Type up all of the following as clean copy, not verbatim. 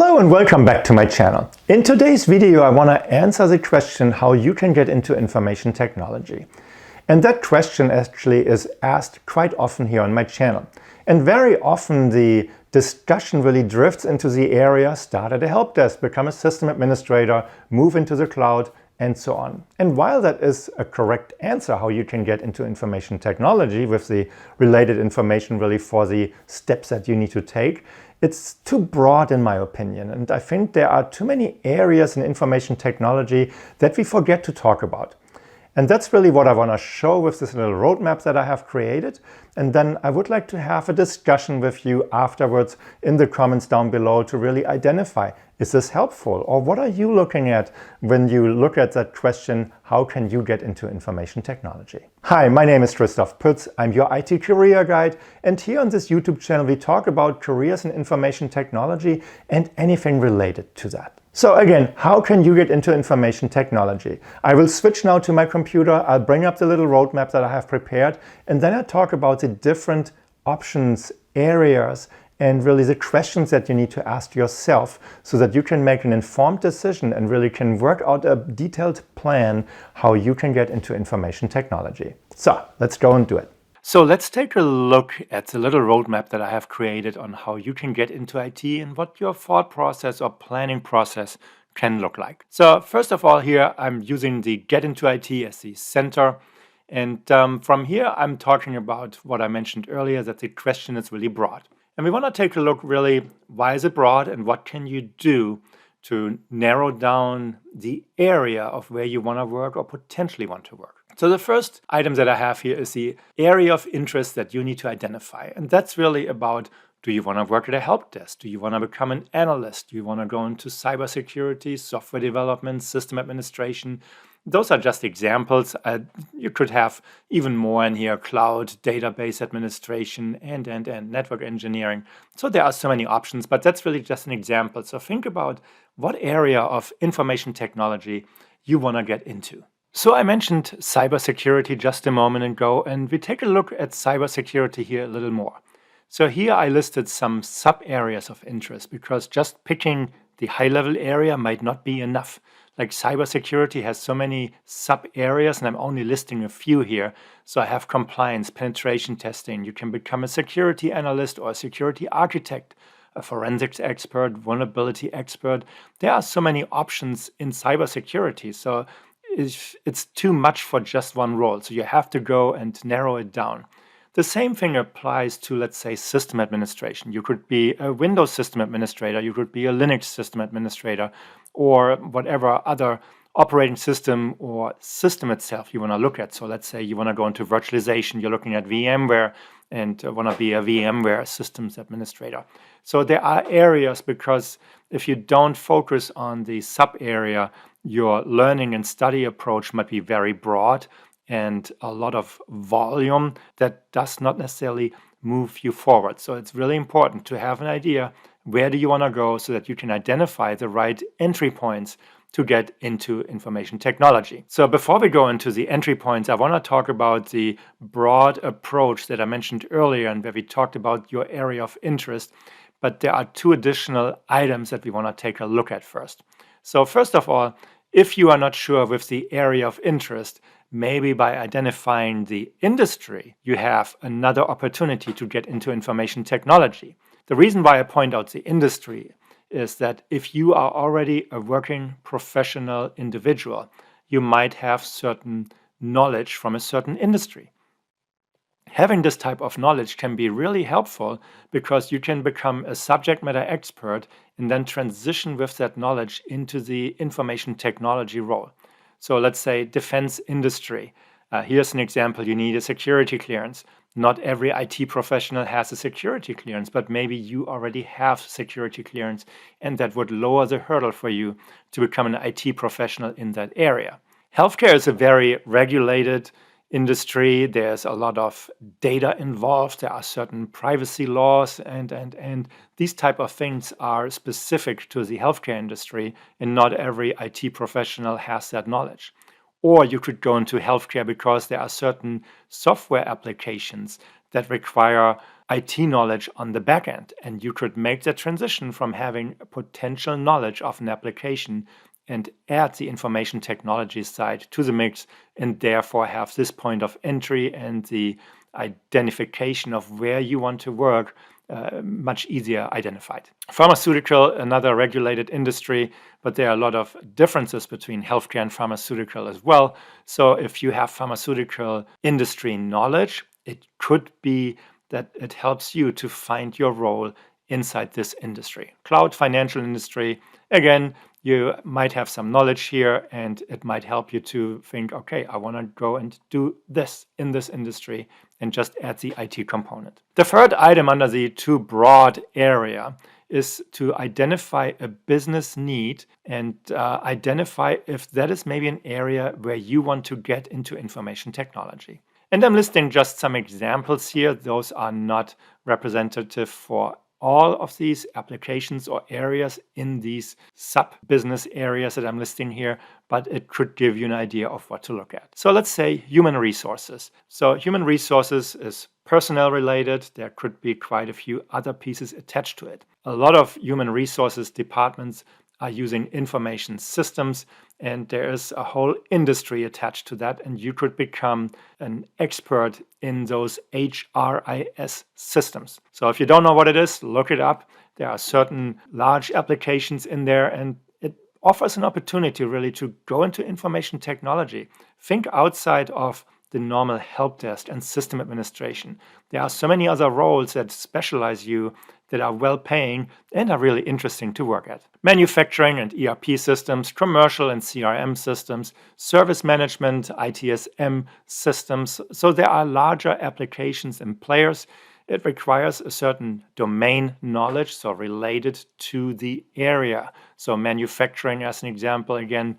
Hello and welcome back to my channel. In today's video I want to answer the question how you can get into information technology. And that question actually is asked quite often here on my channel. And very often the discussion really drifts into the area, start at a help desk, become a system administrator, move into the cloud, and so on. And while that is a correct answer how you can get into information technology with the related information really for the steps that you need to take, it's too broad in my opinion. And I think there are too many areas in information technology that we forget to talk about. And that's really what I want to show with this little roadmap that I have created. And then I would like to have a discussion with you afterwards in the comments down below to really identify, is this helpful? Or what are you looking at when you look at that question, how can you get into information technology? Hi, my name is Christoph Puetz. I'm your IT career guide. And here on this YouTube channel, we talk about careers in information technology and anything related to that. So again, how can you get into information technology? I will switch now to my computer. I'll bring up the little roadmap that I have prepared, and then I'll talk about the different options, areas, and really the questions that you need to ask yourself so that you can make an informed decision and really can work out a detailed plan how you can get into information technology. So let's go and do it. So let's take a look at the little roadmap that I have created on how you can get into IT and what your thought process or planning process can look like. So first of all here, I'm using the Get Into IT as the center. And from here, I'm talking about what I mentioned earlier, that the question is really broad. And we want to take a look really, why is it broad and what can you do to narrow down the area of where you want to work or potentially want to work. So the first item that I have here is the area of interest that you need to identify. And that's really about, do you want to work at a help desk? Do you want to become an analyst? Do you want to go into cybersecurity, software development, system administration? Those are just examples. You could have even more in here, cloud, database administration, and network engineering. So there are so many options, but that's really just an example. So think about what area of information technology you want to get into. So I mentioned cybersecurity just a moment ago, and we take a look at cybersecurity here a little more. So here I listed some sub-areas of interest because just picking the high-level area might not be enough. Like cybersecurity has so many sub-areas, and I'm only listing a few here. So I have compliance, penetration testing. You can become a security analyst or a security architect, a forensics expert, vulnerability expert. There are so many options in cybersecurity. So it's too much for just one role. So you have to go and narrow it down. The same thing applies to, let's say, system administration. You could be a Windows system administrator, you could be a Linux system administrator, or whatever other operating system or system itself you want to look at. So let's say you want to go into virtualization, you're looking at VMware and want to be a VMware systems administrator. So there are areas, because if you don't focus on the sub-area, your learning and study approach might be very broad and a lot of volume that does not necessarily move you forward. So it's really important to have an idea, where do you want to go, so that you can identify the right entry points to get into information technology. So before we go into the entry points, I want to talk about the broad approach that I mentioned earlier and where we talked about your area of interest. But there are two additional items that we want to take a look at first. So first of all, if you are not sure with the area of interest, maybe by identifying the industry, you have another opportunity to get into information technology. The reason why I point out the industry is that if you are already a working professional individual, you might have certain knowledge from a certain industry. Having this type of knowledge can be really helpful because you can become a subject matter expert and then transition with that knowledge into the information technology role. So let's say defense industry. Here's an example. You need a security clearance. Not every IT professional has a security clearance, but maybe you already have security clearance, and that would lower the hurdle for you to become an IT professional in that area. Healthcare is a very regulated industry. There's a lot of data involved. There are certain privacy laws, and these type of things are specific to the healthcare industry, and not every IT professional has that knowledge. Or you could go into healthcare because there are certain software applications that require IT knowledge on the back end. And you could make the transition from having potential knowledge of an application and add the information technology side to the mix, and therefore have this point of entry and the identification of where you want to work much easier identified. Pharmaceutical, another regulated industry, but there are a lot of differences between healthcare and pharmaceutical as well. So if you have pharmaceutical industry knowledge, it could be that it helps you to find your role inside this industry. Cloud, financial industry, again, you might have some knowledge here and it might help you to think, okay, I want to go and do this in this industry and just add the IT component. The third item under the too broad area is to identify a business need and identify if that is maybe an area where you want to get into information technology. And I'm listing just some examples here. Those are not representative for all of these applications or areas in these sub-business areas that I'm listing here, but it could give you an idea of what to look at. So let's say human resources. So human resources is personnel related. There could be quite a few other pieces attached to it. A lot of human resources departments are using information systems, and there is a whole industry attached to that, and you could become an expert in those HRIS systems. So if you don't know what it is, look it up. There are certain large applications in there, and it offers an opportunity really to go into information technology. Think outside of the normal help desk and system administration. There are so many other roles that specialize you that are well paying and are really interesting to work at. Manufacturing and ERP systems, commercial and CRM systems, service management, ITSM systems. So there are larger applications and players. It requires a certain domain knowledge, so related to the area. So manufacturing, as an example, again,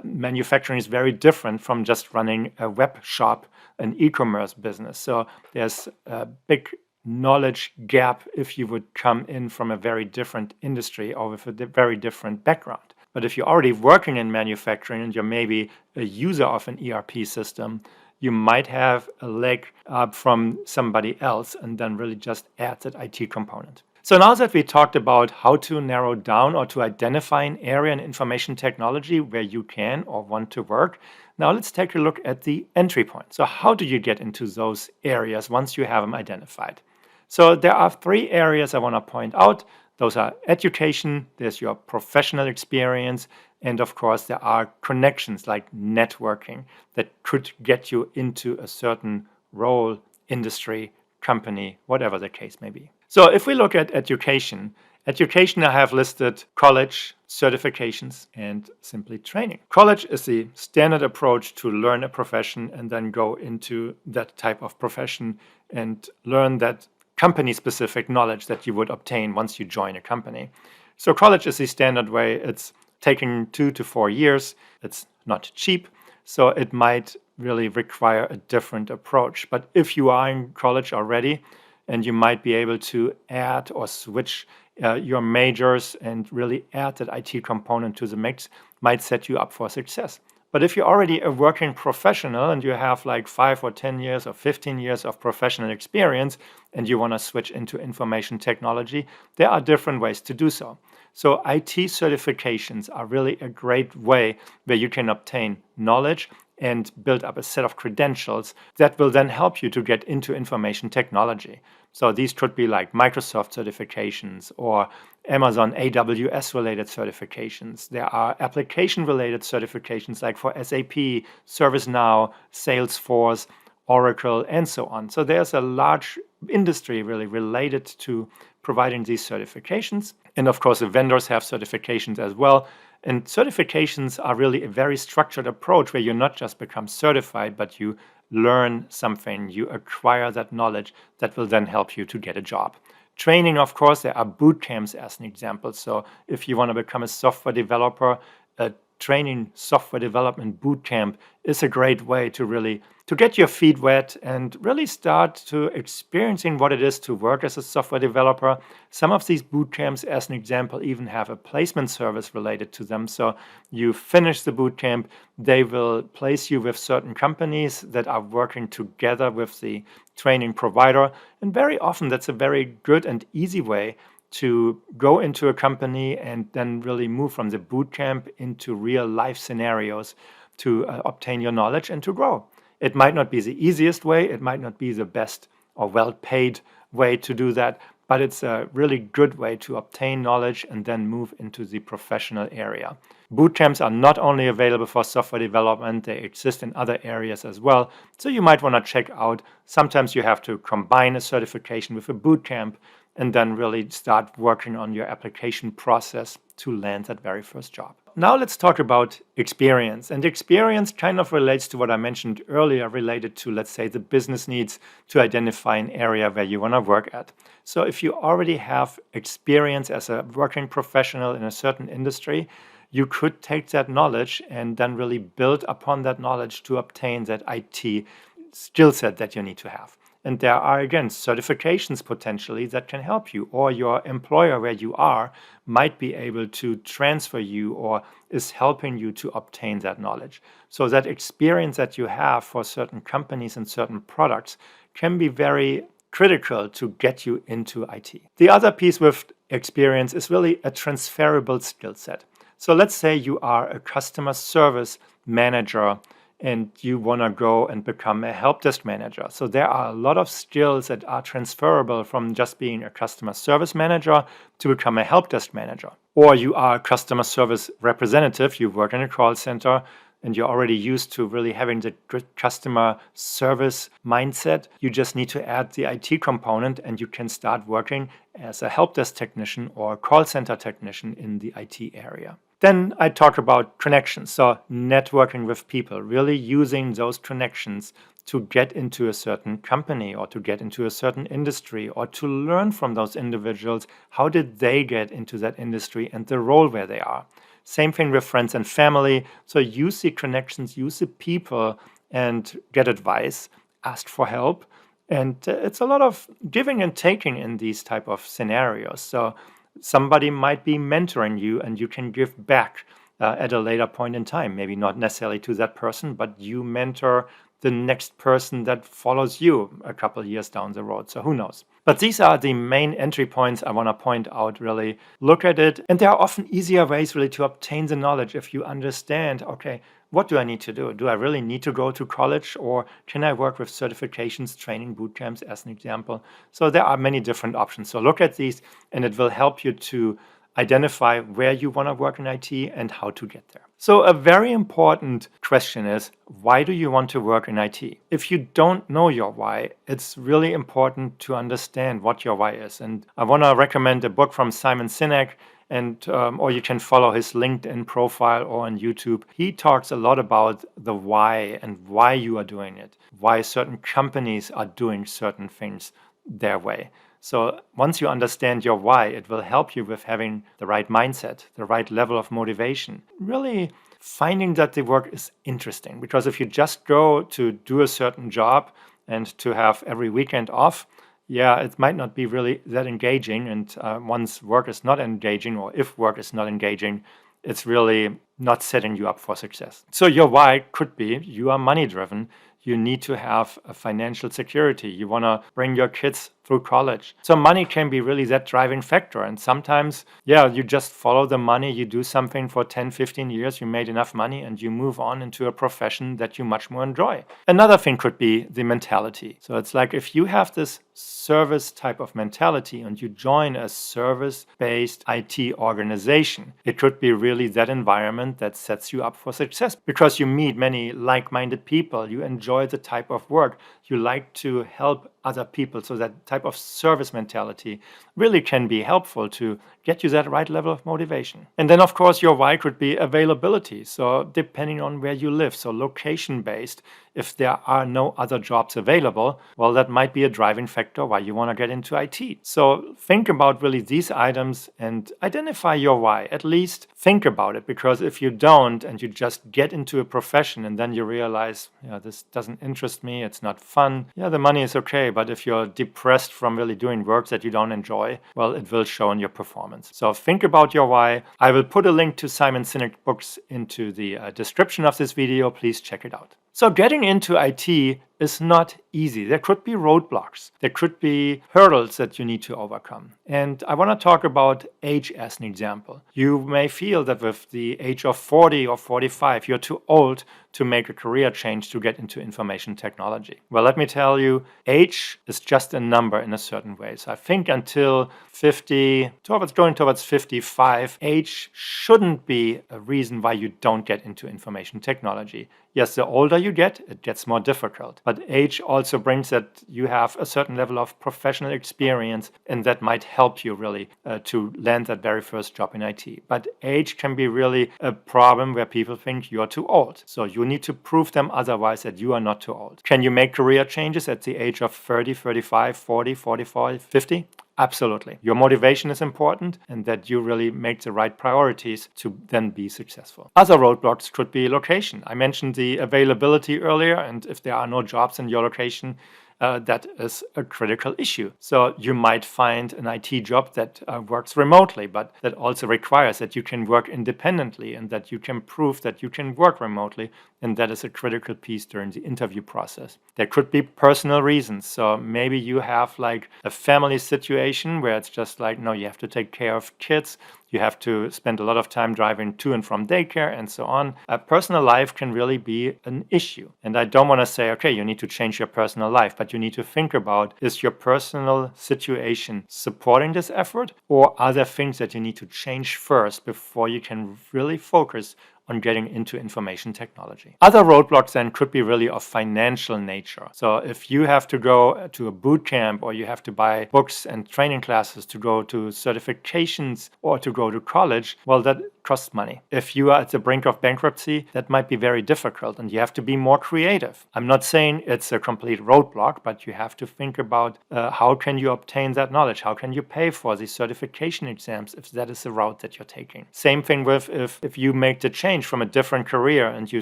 manufacturing is very different from just running a web shop, an e-commerce business. So there's a big knowledge gap if you would come in from a very different industry or with a very different background. But if you're already working in manufacturing and you're maybe a user of an ERP system, you might have a leg up from somebody else and then really just add that IT component. So now that we talked about how to narrow down or to identify an area in information technology where you can or want to work, now let's take a look at the entry point. So how do you get into those areas once you have them identified? So there are three areas I want to point out. Those are education, there's your professional experience, and of course there are connections like networking that could get you into a certain role, industry, company, whatever the case may be. So if we look at education I have listed college, certifications, and simply training. College is the standard approach to learn a profession and then go into that type of profession and learn that company-specific knowledge that you would obtain once you join a company. So college is the standard way. It's taking 2 to 4 years. It's not cheap, so it might really require a different approach. But if you are in college already, and you might be able to add or switch your majors and really add that IT component to the mix, might set you up for success. But if you're already a working professional and you have like 5 or 10 years or 15 years of professional experience and you want to switch into information technology, there are different ways to do so. So IT certifications are really a great way where you can obtain knowledge and build up a set of credentials that will then help you to get into information technology. So these could be like Microsoft certifications or Amazon AWS related certifications. There are application related certifications like for SAP, ServiceNow, Salesforce, Oracle, and so on. So there's a large industry really related to providing these certifications. And of course, the vendors have certifications as well. And certifications are really a very structured approach where you not just become certified, but you learn something, you acquire that knowledge that will then help you to get a job. Training, of course, there are boot camps as an example. So if you want to become a software developer, a training software development bootcamp is a great way to get your feet wet and really start to experiencing what it is to work as a software developer. Some of these bootcamps, as an example, even have a placement service related to them. So you finish the bootcamp, they will place you with certain companies that are working together with the training provider. And very often that's a very good and easy way to go into a company and then really move from the bootcamp into real life scenarios to obtain your knowledge and to grow. It might not be the easiest way, it might not be the best or well-paid way to do that, but it's a really good way to obtain knowledge and then move into the professional area. Bootcamps are not only available for software development, they exist in other areas as well. So you might want to check out. Sometimes you have to combine a certification with a bootcamp and then really start working on your application process to land that very first job. Now let's talk about experience. And experience kind of relates to what I mentioned earlier related to, let's say, the business needs to identify an area where you want to work at. So if you already have experience as a working professional in a certain industry, you could take that knowledge and then really build upon that knowledge to obtain that IT skill set that you need to have. And there are, again, certifications potentially that can help you, or your employer where you are might be able to transfer you or is helping you to obtain that knowledge. So that experience that you have for certain companies and certain products can be very critical to get you into IT. The other piece with experience is really a transferable skill set. So let's say you are a customer service manager and you want to go and become a help desk manager. So there are a lot of skills that are transferable from just being a customer service manager to become a help desk manager. Or you are a customer service representative, you work in a call center, and you're already used to really having the good customer service mindset. You just need to add the IT component and you can start working as a help desk technician or a call center technician in the IT area. Then I talk about connections, so networking with people, really using those connections to get into a certain company or to get into a certain industry or to learn from those individuals. How did they get into that industry and the role where they are? Same thing with friends and family. So use the connections, use the people and get advice, ask for help. And it's a lot of giving and taking in these type of scenarios. So somebody might be mentoring you and you can give back at a later point in time. Maybe not necessarily to that person, but you mentor the next person that follows you a couple years down the road. So who knows? But these are the main entry points I want to point out, really. Look at it. And there are often easier ways really to obtain the knowledge if you understand, okay, what do I need to do? Do I really need to go to college, or can I work with certifications, training bootcamps as an example? So there are many different options. So look at these and it will help you to identify where you want to work in IT and how to get there. So a very important question is, why do you want to work in IT? If you don't know your why, it's really important to understand what your why is. And I want to recommend a book from Simon Sinek, and or you can follow his LinkedIn profile or on YouTube. He talks a lot about the why and why you are doing it, why certain companies are doing certain things their way. So once you understand your why, it will help you with having the right mindset, the right level of motivation, really finding that the work is interesting. Because if you just go to do a certain job and to have every weekend off, yeah, it might not be really that engaging. And once work is not engaging, or if work is not engaging, it's really not setting you up for success. So your why could be you are money driven. You need to have a financial security. You want to bring your kids through college. So money can be really that driving factor. And sometimes, yeah, you just follow the money. You do something for 10, 15 years. You made enough money and you move on into a profession that you much more enjoy. Another thing could be the mentality. So it's like if you have this service type of mentality and you join a service-based IT organization, it could be really that environment that sets you up for success because you meet many like-minded people. You enjoy the type of work. You like to help other people. So that type of service mentality really can be helpful to get you that right level of motivation. And then, of course, your why could be availability. So depending on where you live, so location-based, if there are no other jobs available, well, that might be a driving factor why you want to get into IT. So think about really these items and identify your why. At least think about it, because if you don't and you just get into a profession and then you realize, this doesn't interest me, it's not fun. Yeah, the money is okay, but if you're depressed from really doing work that you don't enjoy, well, it will show in your performance. So think about your why. I will put a link to Simon Sinek books into the description of this video. Please check it out. So getting into IT is not easy. There could be roadblocks. There could be hurdles that you need to overcome. And I want to talk about age as an example. You may feel that with the age of 40 or 45, you're too old to make a career change to get into information technology. Well, let me tell you, age is just a number in a certain way. So I think until 50, going towards 55, age shouldn't be a reason why you don't get into information technology. Yes, the older you get, it gets more difficult. But age also brings that you have a certain level of professional experience, and that might help you really to land that very first job in IT. But age can be really a problem where people think you're too old. So you need to prove them otherwise that you are not too old. Can you make career changes at the age of 30, 35, 40, 45, 50? Absolutely. Your motivation is important, and that you really make the right priorities to then be successful. Other roadblocks could be location. I mentioned the availability earlier, and if there are no jobs in your location, that is a critical issue. So you might find an IT job that works remotely, but that also requires that you can work independently and that you can prove that you can work remotely. And that is a critical piece during the interview process. There could be personal reasons. So maybe you have like a family situation where it's just like, no, you have to take care of kids. You have to spend a lot of time driving to and from daycare and so on. A personal life can really be an issue. And I don't want to say, okay, you need to change your personal life, but you need to think about, is your personal situation supporting this effort, or are there things that you need to change first before you can really focus on getting into information technology? Other roadblocks then could be really of financial nature. So if you have to go to a boot camp, or you have to buy books and training classes to go to certifications or to go to college, well, that costs money. If you are at the brink of bankruptcy, that might be very difficult and you have to be more creative. I'm not saying it's a complete roadblock, but you have to think about how can you obtain that knowledge? How can you pay for the certification exams if that is the route that you're taking? Same thing with if you make the change from a different career and you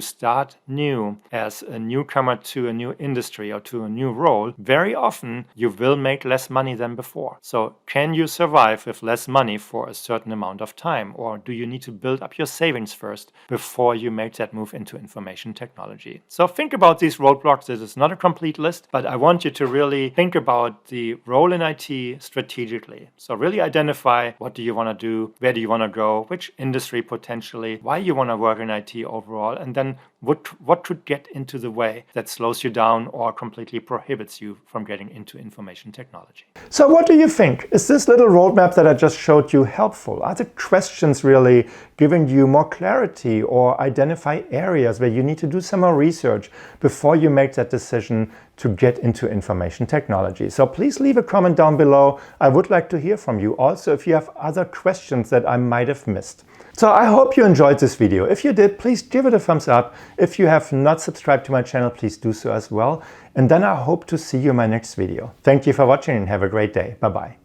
start new as a newcomer to a new industry or to a new role, very often you will make less money than before. So can you survive with less money for a certain amount of time? Or do you need to build up your savings first before you make that move into information technology? So think about these roadblocks. This is not a complete list, but I want you to really think about the role in IT strategically. So really identify, what do you want to do? Where do you want to go? Which industry potentially? Why you want to work in IT overall? And then what could get into the way that slows you down or completely prohibits you from getting into information technology? So what do you think? Is this little roadmap that I just showed you helpful? Are the questions really giving you more clarity, or identify areas where you need to do some more research before you make that decision to get into information technology? So please leave a comment down below. I would like to hear from you. Also, if you have other questions that I might have missed. So I hope you enjoyed this video. If you did, please give it a thumbs up. If you have not subscribed to my channel, please do so as well. And then I hope to see you in my next video. Thank you for watching and have a great day. Bye-bye.